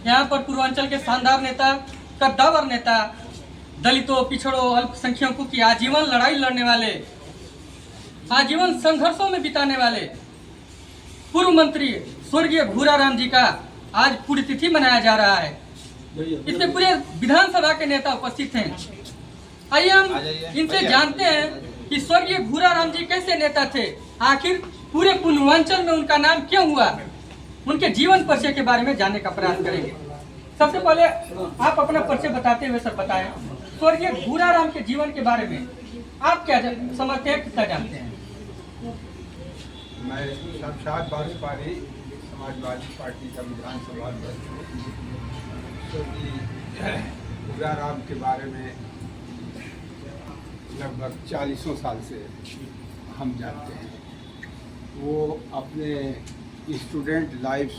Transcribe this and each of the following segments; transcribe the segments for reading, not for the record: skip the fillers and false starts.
यहाँ पर पूर्वांचल के शानदार नेता, कद्दावर नेता, दलितों, पिछड़ों, अल्पसंख्यकों की आजीवन लड़ाई लड़ने वाले, आजीवन संघर्षों में बिताने वाले पूर्व मंत्री स्वर्गीय भूराराम जी का आज पुण्यतिथि मनाया जा रहा है। इसमें पूरे विधानसभा के नेता उपस्थित हैं। आइए हम इनसे जानते हैं कि स्वर्गीय भूराराम जी कैसे नेता थे, आखिर पूरे पूर्वांचल में उनका नाम क्यों हुआ, उनके जीवन परिचय के बारे में जानने का प्रयास करेंगे। सबसे पहले आप अपना परिचय बताते हुए सर बताएं, स्वर्गीय भूराराम के जीवन के बारे में आप क्या समझते हैं, कितना जानते हैं? मैं शमशाद बाजपाड़ी समाजवादी पार्टी का विधानसभा अध्यक्ष हूँ। स्वर्गीय भूराराम के बारे में लगभग 40 साल से हम जानते हैं। वो अपने स्टूडेंट लाइफ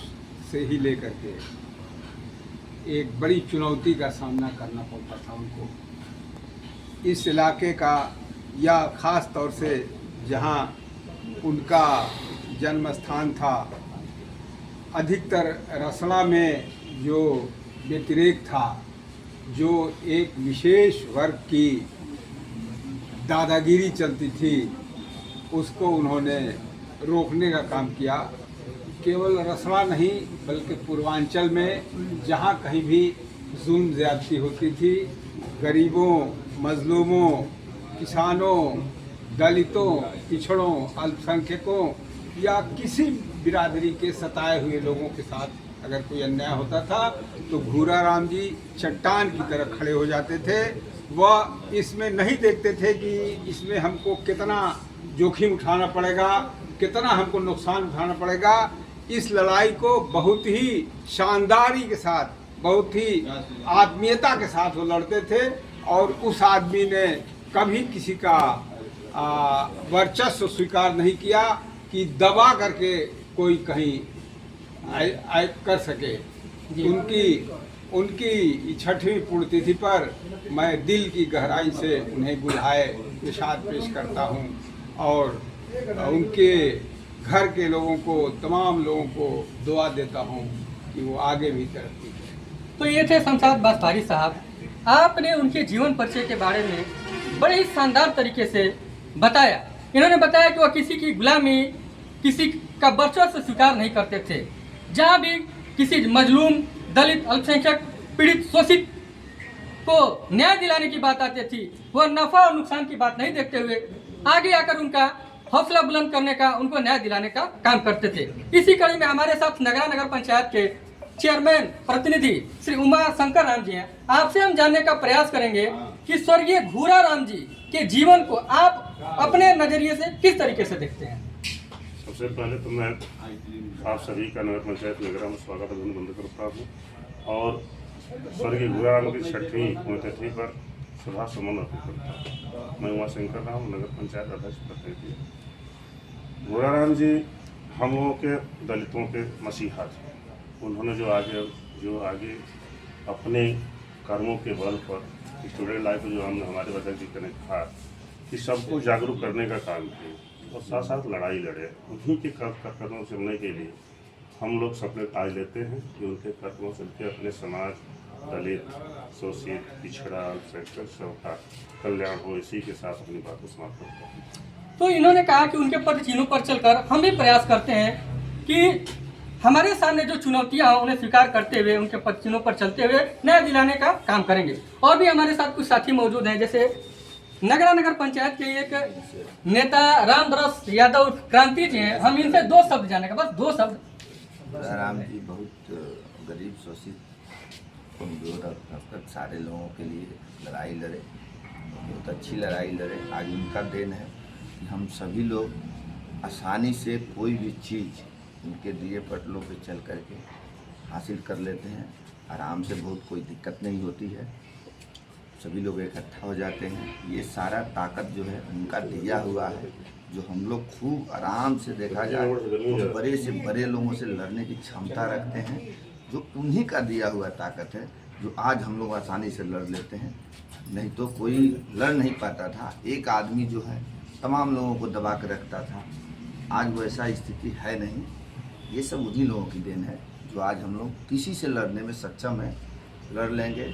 से ही लेकर के एक बड़ी चुनौती का सामना करना पड़ता था उनको। इस इलाके का या ख़ास तौर से जहाँ उनका जन्म स्थान था, अधिकतर रसड़ा में जो व्यतिरेक था, जो एक विशेष वर्ग की दादागिरी चलती थी, उसको उन्होंने रोकने का काम किया। केवल रसड़ा नहीं बल्कि पूर्वांचल में जहाँ कहीं भी जुल्म ज़्यादती होती थी, गरीबों, मजलूमों, किसानों, दलितों, पिछड़ों, अल्पसंख्यकों या किसी बिरादरी के सताए हुए लोगों के साथ अगर कोई अन्याय होता था तो भूराराम जी चट्टान की तरह खड़े हो जाते थे। वह इसमें नहीं देखते थे कि इसमें हमको कितना जोखिम उठाना पड़ेगा, कितना हमको नुकसान उठाना पड़ेगा। इस लड़ाई को बहुत ही शानदारी के साथ, बहुत ही आत्मीयता के साथ वो लड़ते थे और उस आदमी ने कभी किसी का वर्चस्व स्वीकार नहीं किया कि दबा करके कोई कहीं कर सके। उनकी 6वीं पुण्यतिथि पर मैं दिल की गहराई से उन्हें बुलाए निशाद पेश करता हूं और उनके घर के लोगों को, तमाम लोगों को दुआ देता हूं कि वो आगे भी तरक्की करें। तो ये थे शमशाद बाजपाड़ी साहब। आपने उनके जीवन परिचय के बारे में बड़े ही शानदार तरीके से बताया। इन्होंने बताया कि वह किसी की गुलामी, किसी का वर्चस्व स्वीकार नहीं करते थे। जहाँ भी किसी मजलूम, दलित, अल्पसंख्यक, पीड़ित, शोषित को न्याय दिलाने की बात आती थी, वह नफा और नुकसान की बात नहीं देखते हुए आगे आकर उनका हौसला बुलंद करने का, उनको न्याय दिलाने का काम करते थे। इसी कड़ी में हमारे साथ नगरा नगर पंचायत के चेयरमैन प्रतिनिधि श्री उमा शंकर राम जी हैं। आपसे हम जानने का प्रयास करेंगे कि स्वर्गीय भूराराम जी के जीवन को आप अपने नजरिए से किस तरीके से देखते हैं? सबसे पहले तो मैं आप सभी का नगर पंचायत नगरा में स्वागत अभिनंदन करता हूँ और स्वर्गीय भूराराम की 6वीं पुण्यतिथि पर श्रद्धा सुमन अर्पित करता हूँ। मैं उमा शंकर राम, नगर पंचायत अध्यक्ष प्रतिनिधि। भूराराम जी हम लोगों के दलितों के मसीहा थे। उन्होंने जो आगे अपने कर्मों के बल पर स्टूडेंट लाइफ जो हमने हमारे अध्यक्ष जी ने कहा कि सबको जागरूक करने का काम किया और साथ साथ लड़ाई लड़े। उन्हीं के कदमों से चलने के लिए हम लोग सपने ताज लेते हैं कि उनके कदमों से चलते अपने समाज, दलित, शोषित, पिछड़ा, अल्पसंख्यक सबका कल्याण हो। इसी के साथ अपनी बात को समाप्त करते हैं। तो इन्होंने कहा कि उनके पद चिन्हों पर चलकर हम भी प्रयास करते हैं कि हमारे सामने जो चुनौतियां हैं उन्हें स्वीकार करते हुए उनके पद चिन्हों पर चलते हुए न्याय दिलाने का काम करेंगे। और भी हमारे साथ कुछ साथी मौजूद हैं, जैसे नगरा नगर पंचायत के एक नेता रामदरस यादव क्रांति जी हैं। हम इनसे 2 शब्द जानेंगे, बस 2 शब्द। भूराराम जी बहुत गरीब, शोषित, कमजोर और सारे लोगों के लिए लड़ाई लड़े, बहुत अच्छी लड़ाई लड़े। आज उनका देन है कि हम सभी लोग आसानी से कोई भी चीज़ उनके दिए पटलों पे चल करके हासिल कर लेते हैं। आराम से, बहुत कोई दिक्कत नहीं होती है। सभी लोग इकट्ठा हो जाते हैं। ये सारा ताकत जो है उनका दिया हुआ है, जो हम लोग खूब आराम से देखा जाए तो बड़े से बड़े लोगों से लड़ने की क्षमता रखते हैं, जो उन्हीं का दिया हुआ ताकत है, जो आज हम लोग आसानी से लड़ लेते हैं। नहीं तो कोई लड़ नहीं पाता था। एक आदमी जो है तमाम लोगों को दबा के रखता था। आज वैसा स्थिति है नहीं। ये सब उन्हीं लोगों की देन है जो तो आज हम लोग किसी से लड़ने में सक्षम हैं, लड़ लेंगे,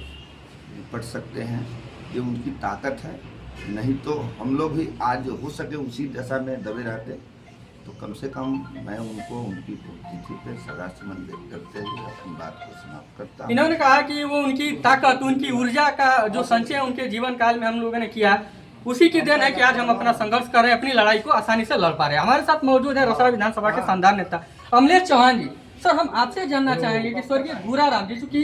निपट सकते हैं, ये उनकी ताकत है। नहीं तो हम लोग भी आज हो सके उसी दशा में दबे रहते। तो कम से कम मैं उनको उनकी तिथि पे सदा सुमन व्यक्त करते हुए अपनी बात को समाप्त करता हूँ। इन्होंने कहा कि वो उनकी ताकत, उनकी ऊर्जा का जो संचय उनके जीवन काल में हम लोगों ने किया, उसी की देन है कि आज हम अपना संघर्ष कर रहे हैं, अपनी लड़ाई को आसानी से लड़ पा रहे हैं। हमारे साथ मौजूद है रोसड़ा विधानसभा के शानदार नेता अमलेश चौहान जी। सर, हम आपसे जानना चाहेंगे कि स्वर्गीय गुराराम जी, चूंकि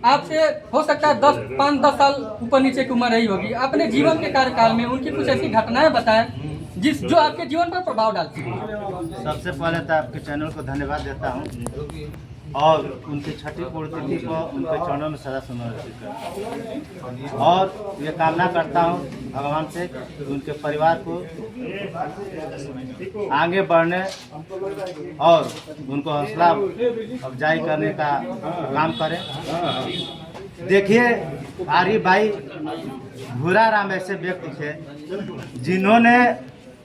आपसे हो सकता है 5-10 साल ऊपर नीचे की उम्र रही होगी, अपने जीवन के कार्यकाल में उनकी कुछ ऐसी घटनाएं बताएं जो आपके जीवन पर प्रभाव डालती है। सबसे पहले तो आपके चैनल को धन्यवाद देता हूं और उनकी छठी पुण्यतिथि को उनके चरणों में सदा समर्पित करता हूं और ये कामना करता हूं भगवान से कि उनके परिवार को आगे बढ़ने और उनको हौसला अफजाई करने का काम करें। देखिए, आरी भाई गुराराम ऐसे व्यक्ति थे जिन्होंने,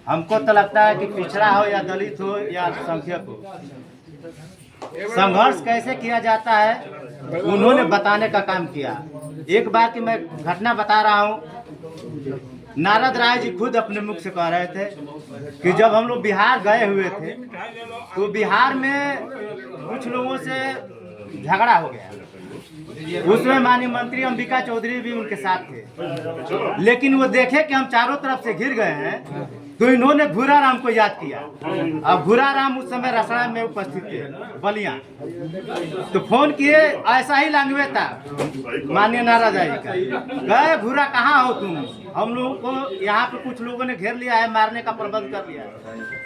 हमको तो लगता है कि पिछड़ा हो या दलित हो या अल्पसंख्यक हो, संघर्ष कैसे किया जाता है उन्होंने बताने का काम किया। एक बार की मैं घटना बता रहा हूँ, नारद राय जी खुद अपने मुख से कह रहे थे कि जब हम लोग बिहार गए हुए थे तो बिहार में कुछ लोगों से झगड़ा हो गया। उसमें माननीय मंत्री अंबिका चौधरी भी उनके साथ थे, लेकिन वो देखे कि हम चारों तरफ से घिर गए हैं तो इन्होंने गुराराम को याद किया। अब गुराराम उस समय रसड़ा में उपस्थित थे, बलिया, तो फोन किए, ऐसा ही लैंग्वेज था माननीय नाराज जी का, गए गुरा कहाँ हो तुम, हम लोगों को यहाँ पे कुछ लोगों ने घेर लिया है, मारने का प्रबंध कर लिया है,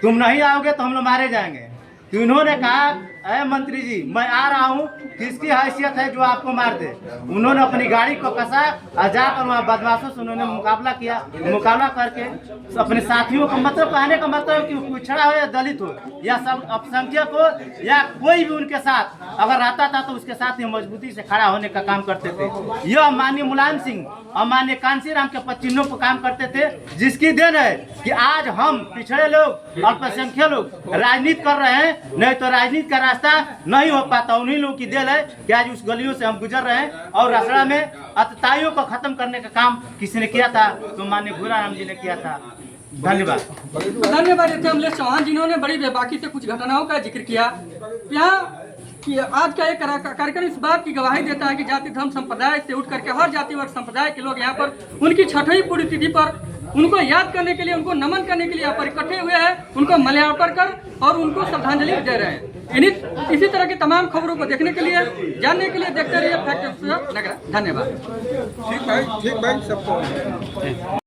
तुम नहीं आओगे तो हम लोग मारे जाएंगे। तो इन्होंने कहा, अरे मंत्री जी मैं आ रहा हूँ, किसकी हैसियत है जो आपको मार दे। उन्होंने अपनी गाड़ी को कसा और जाकर वहाँ बदमाशों से उन्होंने मुकाबला किया। मुकाबला करके अपने साथियों को, मतलब कहने का मतलब कि पिछड़ा हो या दलित हो या सब अल्पसंख्यक हो या कोई भी उनके साथ अगर रहता था तो उसके साथ ही मजबूती से खड़ा होने का काम करते थे। यह माननीय मुलायम सिंह और माननीय कांसीराम के पचिन्हों पर काम करते थे, जिसकी देन है कि आज हम पिछड़े लोग, अल्पसंख्यक लोग राजनीति कर रहे हैं। नहीं तो राजनीति का रास्ता नहीं हो पाता। उन्हीं लोगों की देन है कि आज उस गलियों से हम गुजर रहे हैं और रसड़ा में अतताइयों को खत्म करने का काम किसी ने किया था तो माननीय गुराराम जी ने किया था। धन्यवाद। धन्यवाद अमलेश चौहान, जिन्होंने बड़ी बेबाकी से कुछ घटनाओं का जिक्र किया। यहाँ कि आज का एक कार्यक्रम इस बात की गवाही देता है कि जाति धर्म संप्रदाय से उठ करके हर जाति वर्ग संप्रदाय के लोग यहाँ पर उनकी छठवीं पुण्यतिथि पर उनको याद करने के लिए, उनको नमन करने के लिए यहाँ पर इकट्ठे हुए हैं, उनको माल्यार्पण कर और उनको श्रद्धांजलि दे रहे हैं। इसी तरह की तमाम खबरों को देखने के लिए, जानने के लिए देखते रहिए फैक्ट न्यूज़ नगरा। धन्यवाद। ठीक भाई सबको।